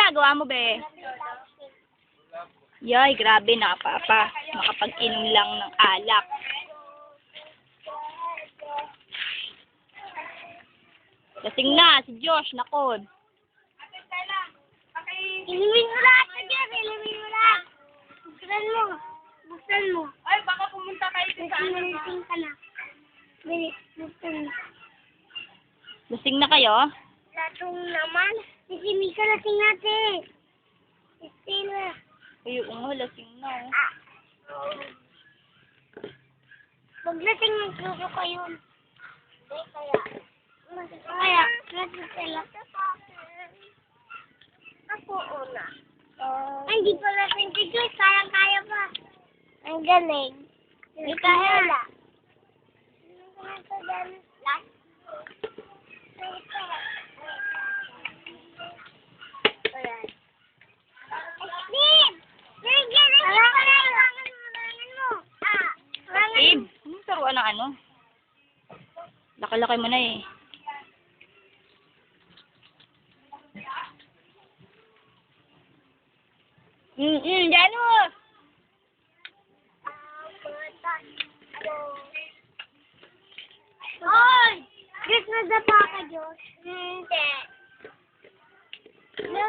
ginagawa mo, be? Yay, grabe, nakapapa. Makapag-inom lang ng alak. Lasing na, si Josh, nakod. Ilimin mo lahat na dyan, ilimin mo lahat. Buksan mo. Buksan mo. Ay, baka pumunta kayo sa ano. Lasing ka na. Bilis, buksan mo. Lasing na kayo? Latong naman. Si Mika lasing natin. Stella. Ay, oo nga, lasing na. Pag lasing ng suso kayo. Kaya, Stella. Ako una. Ay, hindi pa lasing si Joyce. Kaya pa. Ang galing. Mikaela. Last. Babe, anong taruan ng ano? Laki-laki mo na eh. Dyan mo! Hoy! Chris, nadapa ka, Josh. Hindi. No.